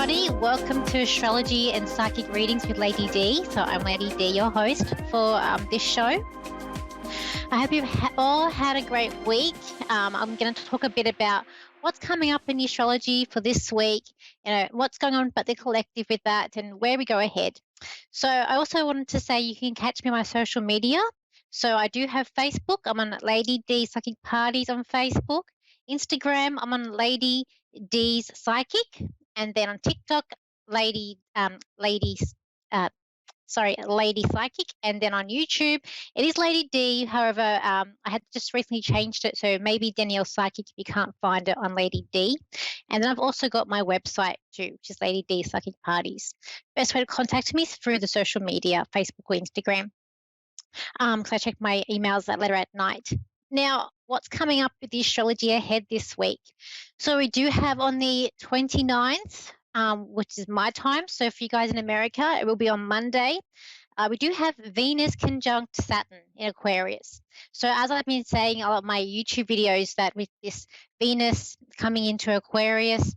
everybody. Welcome to Astrology and Psychic Readings with Lady D. So I'm Lady D, your host for this show. I hope you've all had a great week. I'm going to talk a bit about what's coming up in the astrology for this week, what's going on but the collective with that and where we go ahead. So I also wanted to say you can catch me on my social media. So I do have Facebook. I'm on Lady D Psychic Parties on Facebook. Instagram, I'm on Lady D's Psychic. And then on TikTok, Lady Psychic. And then on YouTube, it is Lady D. However, I had just recently changed it, so maybe Danielle Psychic if you can't find it on Lady D. And then I've also got my website too, which is Lady D Psychic Parties. Best way to contact me is through the social media, Facebook or Instagram, because I check my emails that later at night. Now, what's coming up with the astrology ahead this week? So we do have on the 29th, which is my time. So for you guys in America, it will be on Monday. We do have Venus conjunct Saturn in Aquarius. So as I've been saying a lot of my YouTube videos, that with this Venus coming into Aquarius,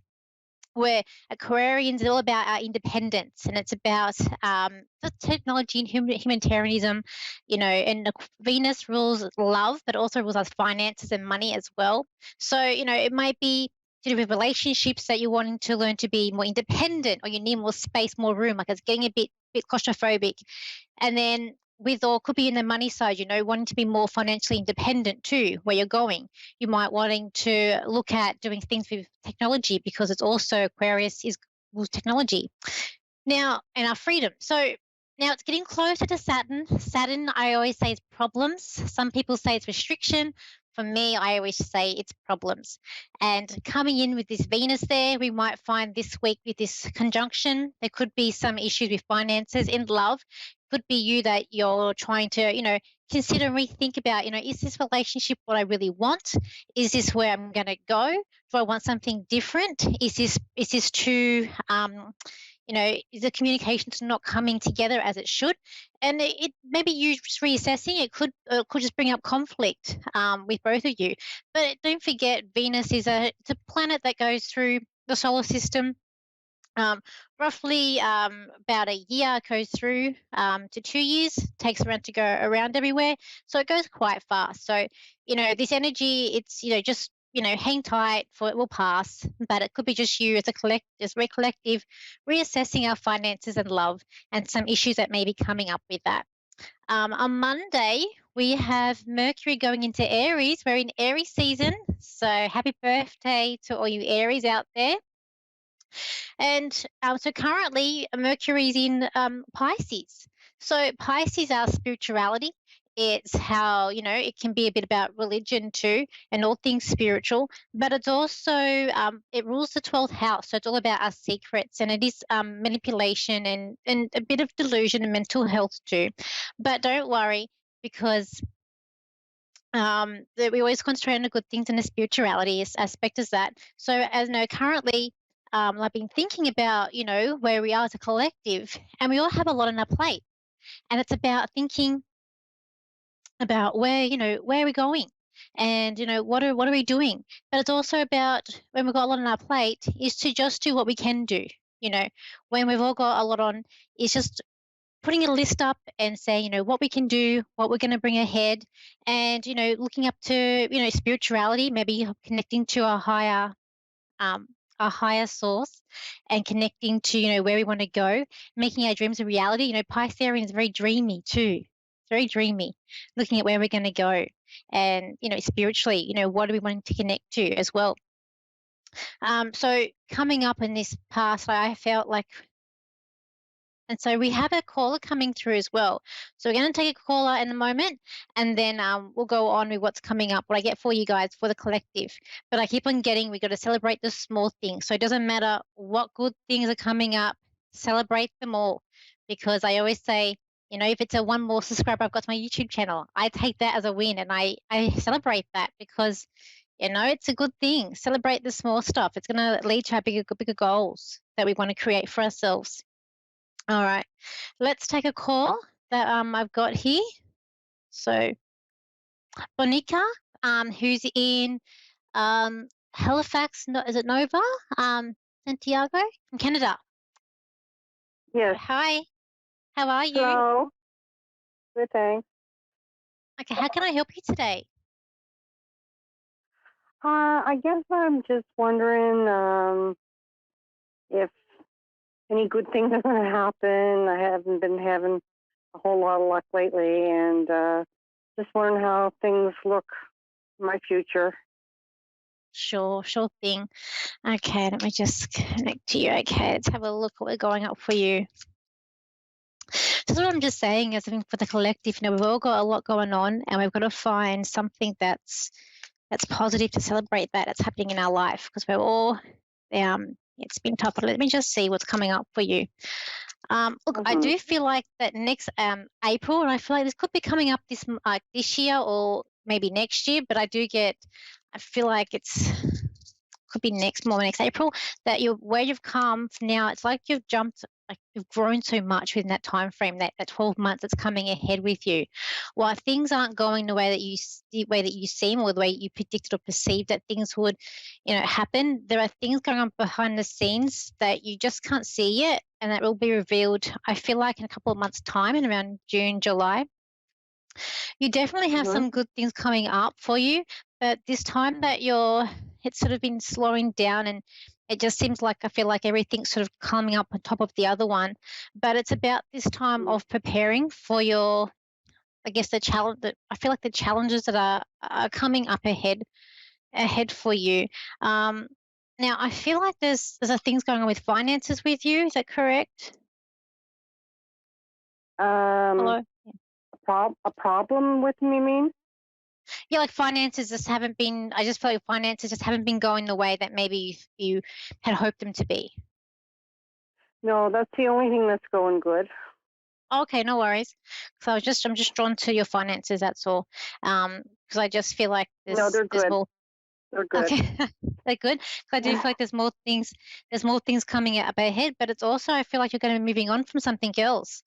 where Aquarians is all about our independence, and it's about the technology and humanitarianism, and Venus rules love, but also rules us finances and money as well. So, it might be to do with relationships that you're wanting to learn to be more independent, or you need more space, more room, like it's getting a bit claustrophobic. And then could be in the money side, wanting to be more financially independent too, where you're going. You might wanting to look at doing things with technology, because it's also Aquarius is technology. Now, and our freedom. So now it's getting closer to Saturn. Saturn, I always say, is problems. Some people say it's restriction. For me, I always say it's problems. And coming in with this Venus there, we might find this week with this conjunction, there could be some issues with finances in love. Could be you that you're trying to, consider and rethink about, is this relationship what I really want? Is this where I'm going to go? Do I want something different? Is this too, is the communications not coming together as it should? And it maybe you just reassessing, it could just bring up conflict with both of you. But don't forget, Venus it's a planet that goes through the solar system. Roughly about a year goes through to 2 years, takes around to go around everywhere. So it goes quite fast. So, this energy, it's, just, hang tight, for it will pass. But it could be just you as a collective reassessing our finances and love and some issues that may be coming up with that. On Monday, we have Mercury going into Aries. We're in Aries season. So happy birthday to all you Aries out there. And so currently Mercury's in Pisces. So Pisces, our spirituality. It's how, it can be a bit about religion too, and all things spiritual, but it's also, it rules the 12th house. So it's all about our secrets, and it is manipulation and a bit of delusion and mental health too. But don't worry, because we always concentrate on the good things, and the spirituality aspect is that. So as currently, I've been thinking about, where we are as a collective, and we all have a lot on our plate, and it's about thinking about where are we going, and what are we doing. But it's also about, when we've got a lot on our plate, is to just do what we can do. When we've all got a lot on, is just putting a list up and saying, what we can do, what we're going to bring ahead, and looking up to spirituality, maybe connecting to a higher source, and connecting to where we want to go, making our dreams a reality. Piscean is very dreamy too. Very dreamy, looking at where we're going to go, and spiritually, what are we wanting to connect to as well. So coming up in this past, I felt like, and so we have a caller coming through as well. So we're going to take a caller in a moment, and then we'll go on with what's coming up, what I get for you guys, for the collective. But I keep on getting, we got to celebrate the small things. So it doesn't matter what good things are coming up, celebrate them all. Because I always say, if it's a one more subscriber I've got to my YouTube channel, I take that as a win, and I celebrate that, because, it's a good thing. Celebrate the small stuff. It's going to lead to our bigger goals that we want to create for ourselves. All right, let's take a call that I've got here. So Bonica, who's in Halifax, is it Nova? Santiago from Canada. Yes. Hi, how are you? Hello. Good, thanks. Okay, how can I help you today? I guess I'm just wondering if any good things are going to happen. I haven't been having a whole lot of luck lately, and just wondering how things look in my future. Sure thing. Okay, let me just connect to you. Okay, let's have a look what we're going up for you. So what I'm just saying is, I think for the collective, we've all got a lot going on, and we've got to find something that's positive to celebrate that's happening in our life, because we're all, it's been tough. But let me just see what's coming up for you. Look, I do feel like that next April, and I feel like this could be coming up this year or maybe next year, but I feel like could be next April, that where you've come now, it's like you've jumped, like you've grown so much within that time frame, that 12 months that's coming ahead with you. While things aren't going the way that you seem, or the way you predicted or perceived that things would, happen, there are things going on behind the scenes that you just can't see yet, and that will be revealed, I feel like, in a couple of months' time, in around June, July. You definitely have some good things coming up for you, but this time that it's sort of been slowing down, and it just seems like, I feel like everything's sort of coming up on top of the other one. But it's about this time of preparing for I guess, the challenge, that I feel like the challenges that are coming up ahead for you. Now I feel like there's things going on with finances with you. Is that correct? Hello? A problem with me, mean? Yeah, like finances just haven't been, I just feel like finances just haven't been going the way that maybe you had hoped them to be. No, that's the only thing that's going good. Okay, no worries. So I'm just drawn to your finances, that's all. Because I just feel like No, they're there's good. more. They're good. Okay, they're good. So I do feel like there's more things coming up ahead, but it's also, I feel like you're going to be moving on from something else.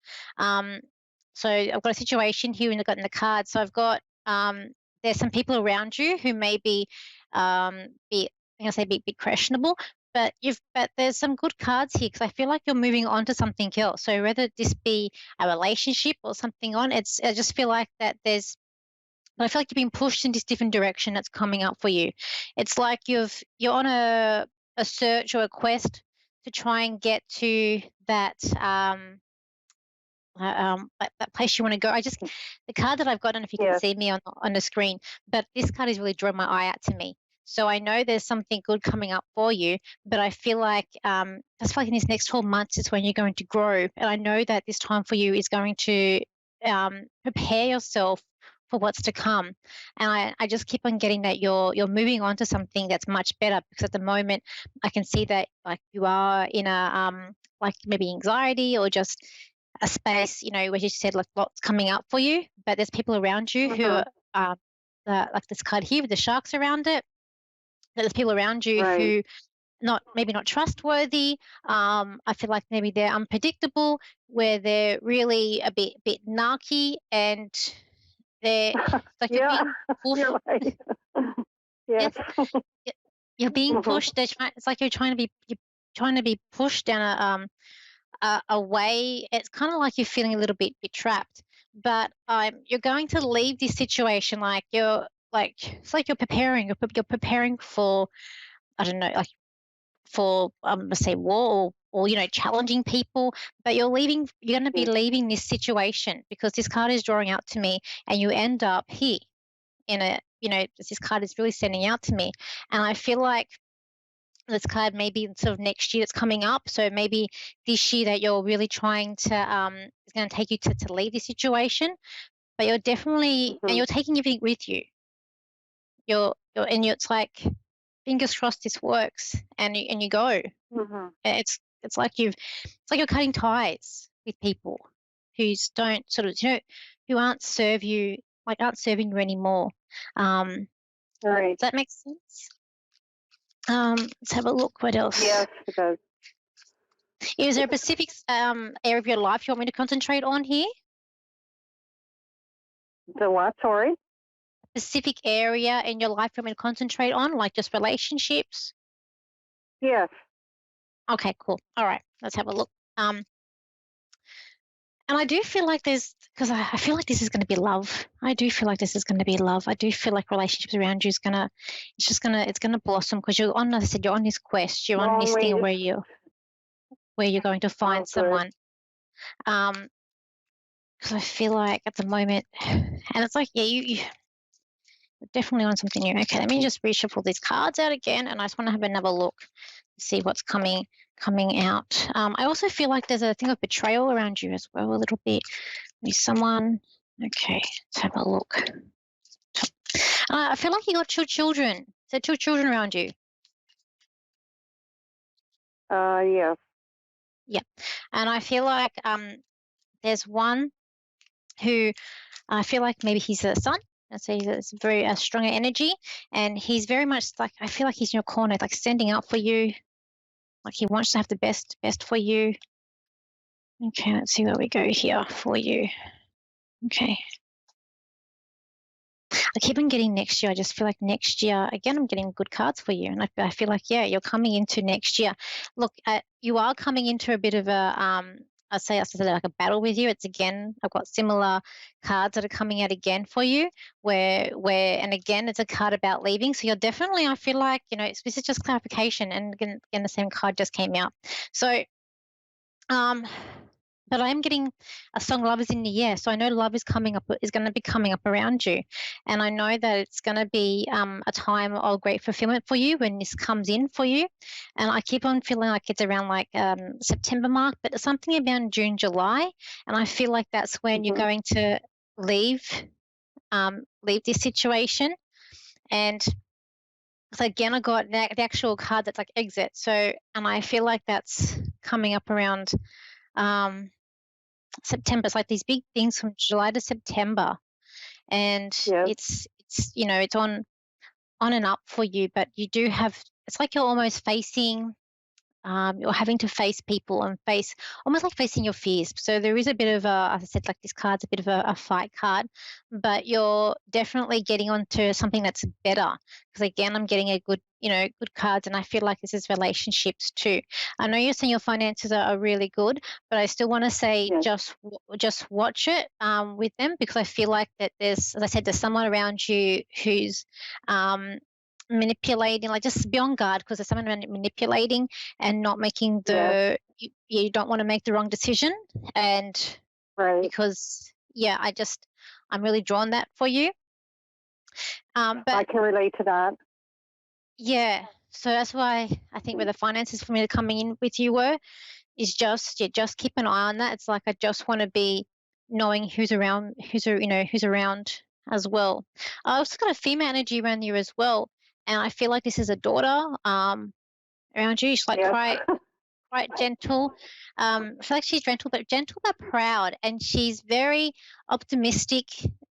So I've got a situation here in the card. So I've got there's some people around you who may be be questionable, but there's some good cards here, because I feel like you're moving on to something else. So whether this be a relationship or something I just feel like that I feel like you've been pushed in this different direction that's coming up for you. It's like you're on a search or a quest to try and get to that that place you want to go. The card that I've got, I don't know if you can see me on the screen, but this card is really drawing my eye out to me. So I know there's something good coming up for you, but I feel like just like in these next 12 months is when you're going to grow. And I know that this time for you is going to prepare yourself for what's to come. And I just keep on getting that you're moving on to something that's much better, because at the moment I can see that, like, you are in a like maybe anxiety, or just a space, where you said, like, lots coming up for you, but there's people around you who are like this card here with the sharks around it. There's people around you who maybe not trustworthy. I feel like maybe they're unpredictable, where they're really a bit narky, and they're like you're being pushed. You're right. Yes. You're being pushed. It's like you're trying to be pushed down a way. It's kind of like you're feeling a little bit trapped, but you're going to leave this situation, like it's like you're preparing. You're preparing for, I don't know, like for let's say war, or challenging people, but you're going to be leaving this situation, because this card is drawing out to me, and you end up here in this card is really sending out to me, and I feel like this card maybe sort of next year that's coming up. So maybe this year that you're really trying to is going to take you to leave this situation, but you're definitely and you're taking everything with you. It's like, fingers crossed this works, and you go. It's like you're cutting ties with people who don't sort of who aren't serving you anymore. Does that make sense? Let's have a look. What else? Yes, it does. Is there a specific area of your life you want me to concentrate on here? The what? Sorry? A specific area in your life you want me to concentrate on, like just relationships? Yes. Okay, cool. All right, let's have a look. And I do feel like because I feel like this is going to be love. I do feel like this is going to be love. I do feel like relationships around you it's going to blossom because you're on, as I said, you're on this quest. You're on Long this thing ways. where you're going to find Oh, good. someone. Because I feel like at the moment, and it's like, yeah, you're definitely on something new. Okay, let me just reshuffle these cards out again, and I just want to have another look, see what's coming out. I also feel like there's a thing of betrayal around you as well, a little bit. With someone. Okay, let's have a look. I feel like you got 2 children. So 2 children around you. Yes. Yeah, and I feel like there's one who I feel like maybe he's a son. Let's say it's very stronger energy, and he's very much like, I feel like he's in your corner, like standing up for you, like he wants to have the best for you. Okay, let's see where we go here for you. Okay. I keep on getting next year. I just feel like next year, again, I'm getting good cards for you. And I feel like, yeah, you're coming into next year. Look, you are coming into a bit of I said like a battle with you. It's again, I've got similar cards that are coming out again for you and again, it's a card about leaving. So you're definitely, I feel like, this is just clarification. And again, the same card just came out. So, but I'm getting a song "Love Is in the Air," so I know love is going to be coming up around you, and I know that it's going to be a time of great fulfillment for you when this comes in for you. And I keep on feeling like it's around like September mark, but it's something around June, July, and I feel like that's when you're going to leave this situation. And so again, I got the actual card that's like exit. So, and I feel like that's coming up around. September. It's like these big things from July to September, and Yes. it's on and up for you. But you do have. It's like you're almost facing. You're having to face people and almost like facing your fears. So there is a bit of as I said, like this card's a bit of a fight card, but you're definitely getting onto something that's better. Because again, I'm getting a good cards, and I feel like this is relationships too. I know you're saying your finances are really good, but I still want to say Yes. just watch it with them, because I feel like that there's, as I said, there's someone around you who's manipulating, like just be on guard because there's someone manipulating and not making you don't want to make the wrong decision. And Right. because I'm really drawn that for you. But I can relate to that. yeah, so that's why I think where the finances for me coming in with you is just keep an eye on that. It's like I just want to be knowing who's around as well. I also got a female energy around you as well, and I feel like this is a daughter around you. She's like quite gentle. I feel like she's gentle but proud, and she's very optimistic.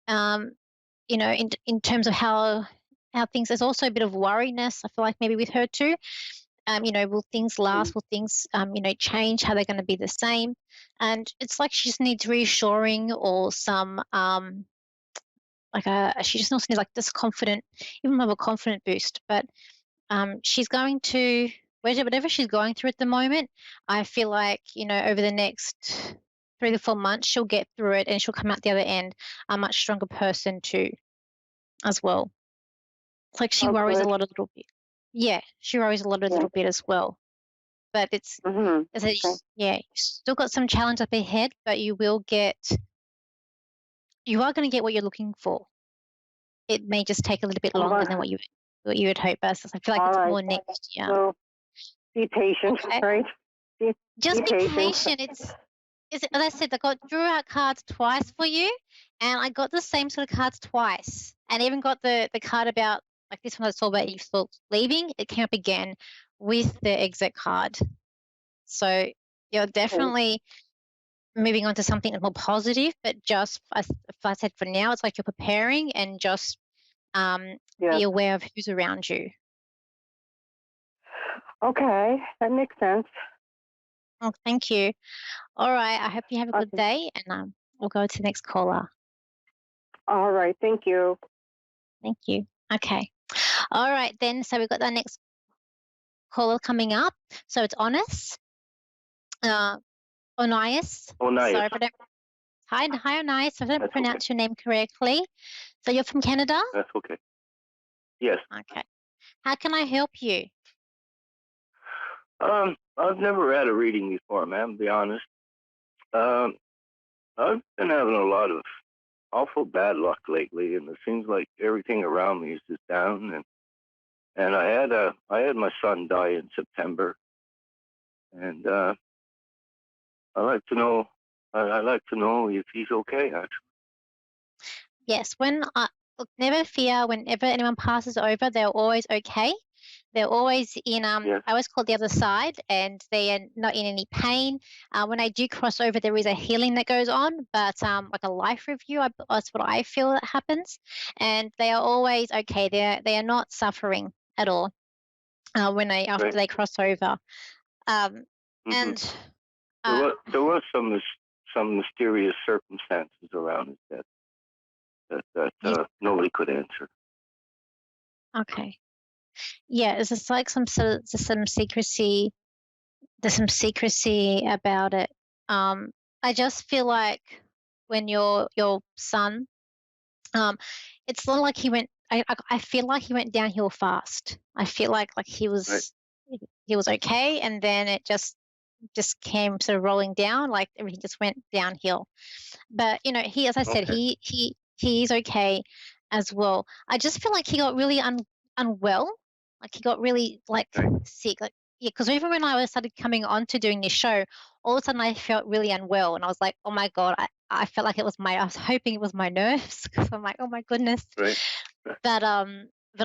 In terms of how things. There's also a bit of worriness. I feel like maybe with her too. Will things last? Will things, change? How they're going to be the same? And it's like she just needs reassuring or some, she just also needs like this confident, even more of a confident boost. But she's going to, whatever she's going through at the moment, I feel like, over the next 3 to 4 months, she'll get through it and she'll come out the other end a much stronger person too, as well. It's like she worries a lot a little bit. Yeah, she worries a lot a little bit as well. But it's, you still got some challenge up ahead, but you are going to get what you're looking for. It may just take a little bit longer than what you would hope. But I feel like it's more next year. So be patient, right? Just be patient. As I said, I drew out cards twice for you, and I got the same sort of cards twice, and even got the card about like this one I saw about you leaving. It came up again with the exit card. So you're definitely moving on to something more positive, but just as I said, for now, it's like you're preparing and just be aware of who's around you. Okay, that makes sense. Oh, thank you. All right. I hope you have a good day, and we'll go to the next caller. All right. Thank you. Thank you. Okay. All right then. So we've got the next caller coming up. So it's Onis. Onias. Onias. Sorry if I don't. Hi, Onias. If I don't That's pronounce okay. your name correctly. So you're from Canada? That's okay. Yes. Okay. How can I help you? I've never had a reading before, man, to be honest. I've been having a lot of awful bad luck lately, and it seems like everything around me is just down. And I had my son die in September, and I'd like to know if he's okay. Actually, Yes. Look, never fear. Whenever anyone passes over, they're always okay. They're always in, yes. I always call it the other side, and they are not in any pain. When I do cross over, there is a healing that goes on, but like a life review, that's what I feel that happens. And they are always okay. They are not suffering at all after they cross over. And there was some mysterious circumstances around it that nobody could answer. Okay. Yeah, it's just like some secrecy. There's some secrecy about it. I just feel like when your son, it's not like he went. I feel like he went downhill fast. I feel like he was okay, and then it just came sort of rolling down, like everything just went downhill. But he, as I said, he is okay as well. I just feel like he got really unwell, like he got really sick, yeah. Because even when I started coming on to doing this show, all of a sudden I felt really unwell, and I was like, oh my god, I felt like I was hoping it was my nerves, because I'm like, oh my goodness. Right. But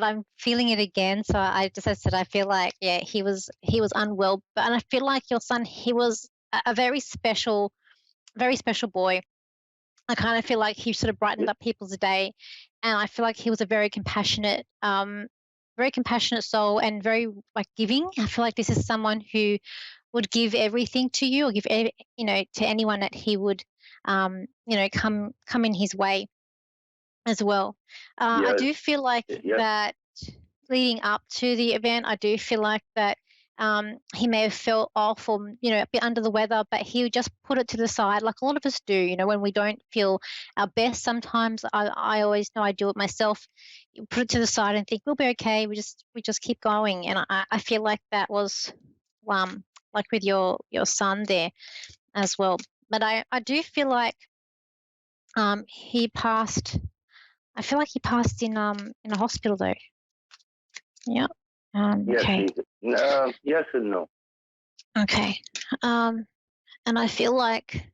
I'm feeling it again. So I said, I feel like, yeah, he was unwell. And I feel like your son, he was a very special boy. I kind of feel like he sort of brightened up people's day, and I feel like he was a very compassionate soul, and very giving. I feel like this is someone who would give everything to you, or give to anyone that he would come in his way as well. I do feel like that leading up to the event, I do feel like that he may have felt off, or a bit under the weather, but he would just put it to the side, like a lot of us do. When we don't feel our best, sometimes I always know, I do it myself. You put it to the side and think we'll be okay. We just keep going, and I feel like that was like with your son there as well. But I do feel like he passed. I feel like he passed in a hospital though. Yeah. Okay. Yes and no. Okay. And I feel like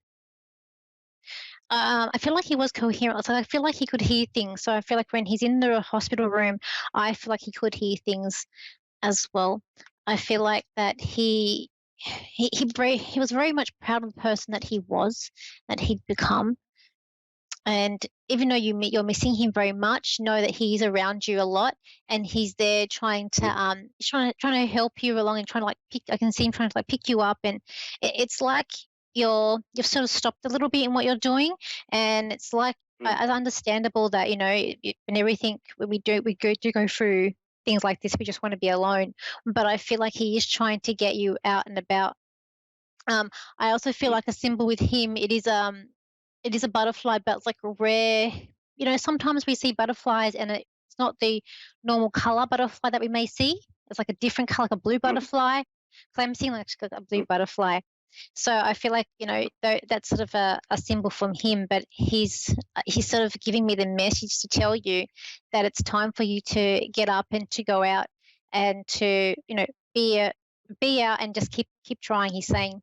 he was coherent. So I feel like he could hear things. So I feel like when he's in the hospital room, I feel like he could hear things as well. I feel like that he was very much proud of the person that he'd become. And even though you're missing him very much, know that he's around you a lot, and he's there trying to help you along, and trying to I can see him trying to pick you up, and it's like you've sort of stopped a little bit in what you're doing, and it's like it's understandable that and everything when we do go through things like this, we just want to be alone. But I feel like he is trying to get you out and about. I also feel like a symbol with him, it is a butterfly, but it's like a rare, sometimes we see butterflies and it's not the normal color butterfly that we may see. It's like a different color, like a blue butterfly. So I'm seeing like a blue butterfly. So I feel like, that's sort of a symbol from him, but he's sort of giving me the message to tell you that it's time for you to get up and to go out and to, be out and just keep trying. He's saying,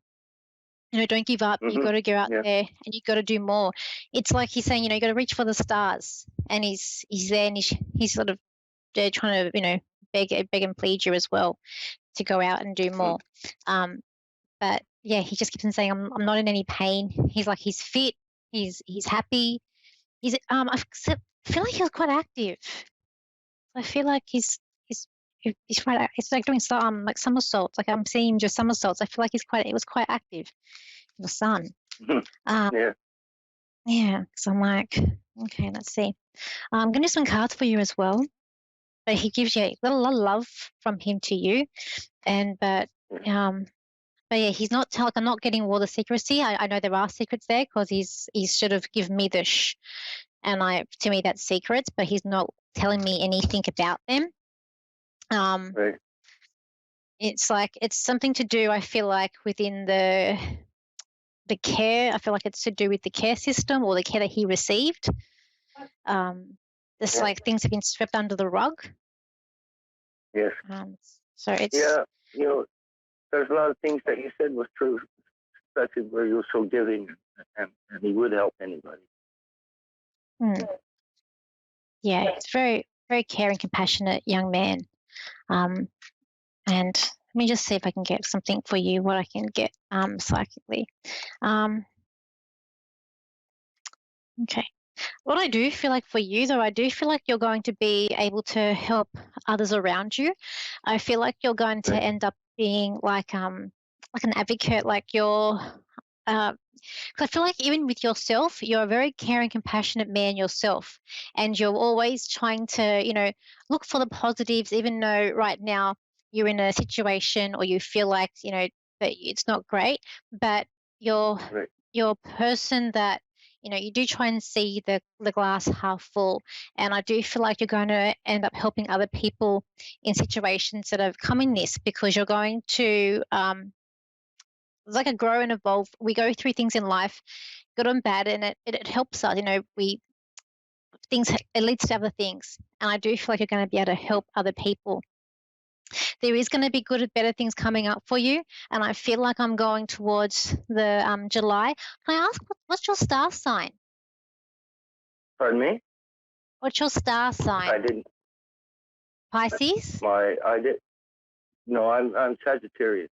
don't give up. You got to go out there and you got to do more. It's like he's saying, you got to reach for the stars, and he's there, and he's sort of trying to, beg and plead you as well to go out and do more. But yeah, he just keeps on saying, I'm not in any pain. He's like, he's fit. He's happy. I feel like he was quite active. I feel like he's quite. It's like doing like somersaults. Like I'm seeing him do somersaults. I feel like he was quite active. Your son. Yeah. So I'm like, okay, let's see. I'm going to do some cards for you as well. but he gives you a little love from him to you, but yeah, he's not I'm not getting all the secrecy. I know there are secrets there because he's sort of given me the shh, and to me that's secrets, but he's not telling me anything about them. Right. It's like it's something to do, I feel like, within the care. I feel like it's to do with the care system or the care that he received. It's like things have been swept under the rug. Yes. So it's there's a lot of things that you said was true, especially where you were so giving, and he would help anybody. Yeah, he's very, very caring, compassionate young man. And let me just see if I can get something for you, what I can get psychically. Okay. What I do feel like for you, though, I do feel like you're going to be able to help others around you. I feel like you're going to end up being like an advocate, like you're. I feel like even with yourself, you're a very caring, compassionate man yourself, and you're always trying to, look for the positives, even though right now you're in a situation or you feel like, that it's not great, but you're a person that, you do try and see the glass half full. And I do feel like you're going to end up helping other people in situations that have come in this, because you're going to, it's like a grow and evolve. We go through things in life, good and bad, and it helps us. It leads to other things, and I do feel like you're going to be able to help other people. There is going to be good and better things coming up for you, and I feel like I'm going towards the July. Can I ask what's your star sign? Pardon me? What's your star sign? I didn't. Pisces? I did. No, I'm Sagittarius.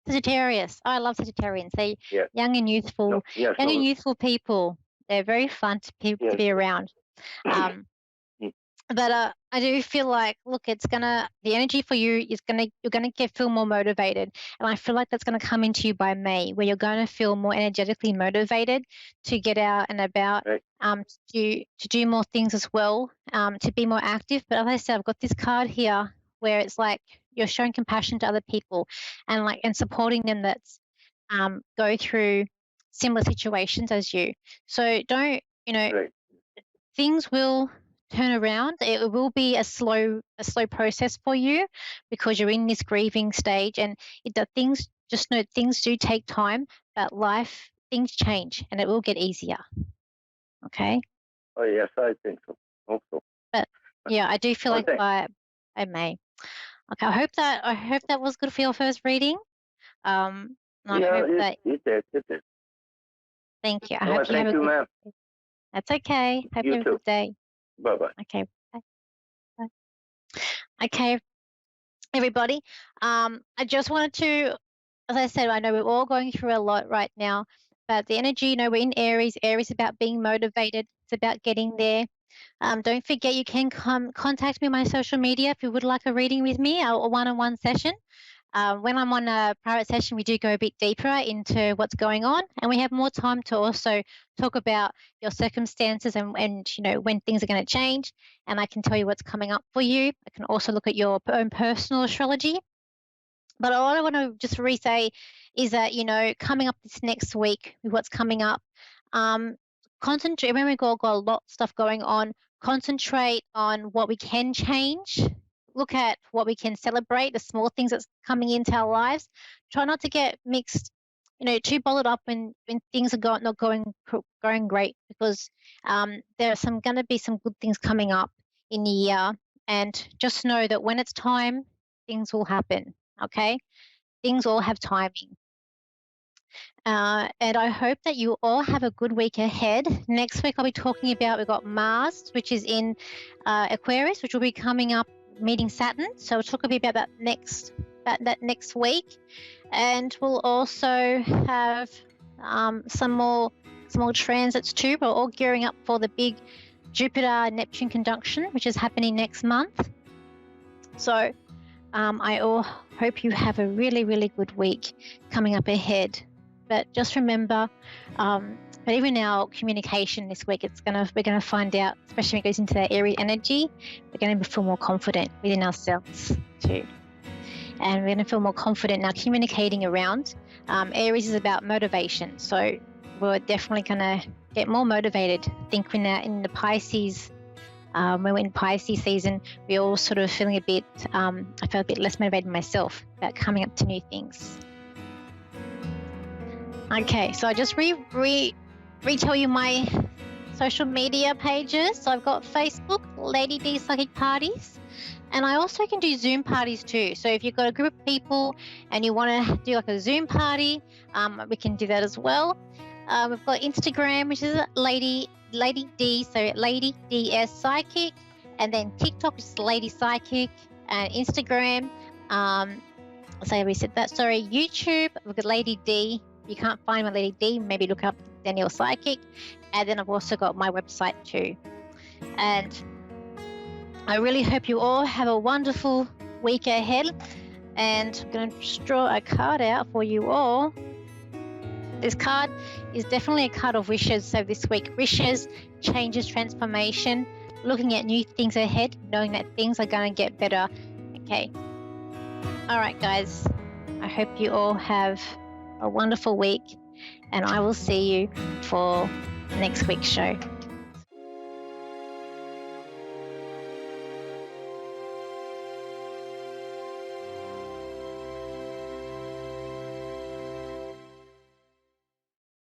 Sagittarius. Oh, I love Sagittarians. They young and youthful, and youthful people. They're very fun to be around. But I do feel like, look, the energy for you is you're gonna feel more motivated, and I feel like that's gonna come into you by May, where you're gonna feel more energetically motivated to get out and about, to do more things as well, to be more active. But as I said, I've got this card here where it's like you're showing compassion to other people, and supporting them that's go through similar situations as you. So don't things will turn around. It will be a slow process for you, because you're in this grieving stage, and things do take time, but things change and it will get easier. Okay. Oh yes, I think so. Hope so. But yeah, I do feel like by May. Okay, I hope that was good for your first reading. I hope that it did. Thank you. I hope you have a good. Ma'am. That's okay. Hope you have a good day. Bye-bye. Okay. Bye. Okay, everybody. I just wanted to, as I said, I know we're all going through a lot right now, but the energy, we're in Aries. Aries is about being motivated. It's about getting there. Don't forget, you can contact me on my social media if you would like a reading with me, or a one-on-one session. When I'm on a private session, we do go a bit deeper into what's going on, and we have more time to also talk about your circumstances and when things are going to change, and I can tell you what's coming up for you. I can also look at your own personal astrology. But all I want to just re-say is that, coming up this next week with what's coming up, concentrate. Remember, we've got a lot of stuff going on. Concentrate on what we can change. Look at what we can celebrate, the small things that's coming into our lives. Try not to get mixed, too bothered up when things are not going great, because there's going to be some good things coming up in the year. And just know that when it's time, things will happen, okay? Things all have timing. And I hope that you all have a good week ahead. Next week, I'll be talking about, we've got Mars, which is in Aquarius, which will be coming up, meeting Saturn. So we'll talk a bit about that next week, and we'll also have some more transits too. We're all gearing up for the big Jupiter-Neptune conjunction, which is happening next month. So I all hope you have a really, really good week coming up ahead. But just remember, But even our communication this week, we're gonna find out, especially when it goes into that Aries energy, we're gonna feel more confident within ourselves too. And we're gonna feel more confident now communicating around. Aries is about motivation. So we're definitely gonna get more motivated. I think when in the Pisces, when we're in Pisces season, we're all sort of feeling a bit, I felt a bit less motivated myself about coming up to new things. Okay, so I just retell you my social media pages. So I've got Facebook, Lady D Psychic Parties, and I also can do Zoom parties too. So if you've got a group of people and you want to do like a Zoom party, we can do that as well. We've got Instagram, which is Lady D, so Lady DS Psychic, and then TikTok, which is Lady Psychic, and Instagram. So we said that. Sorry, YouTube, we've got Lady D. If you can't find my Lady D, maybe look up Danielle Psychic. And then I've also got my website too. And I really hope you all have a wonderful week ahead. And I'm going to just draw a card out for you all. This card is definitely a card of wishes. So this week, wishes, changes, transformation, looking at new things ahead, knowing that things are going to get better. Okay. All right, guys. I hope you all have a wonderful week, and I will see you for next week's show.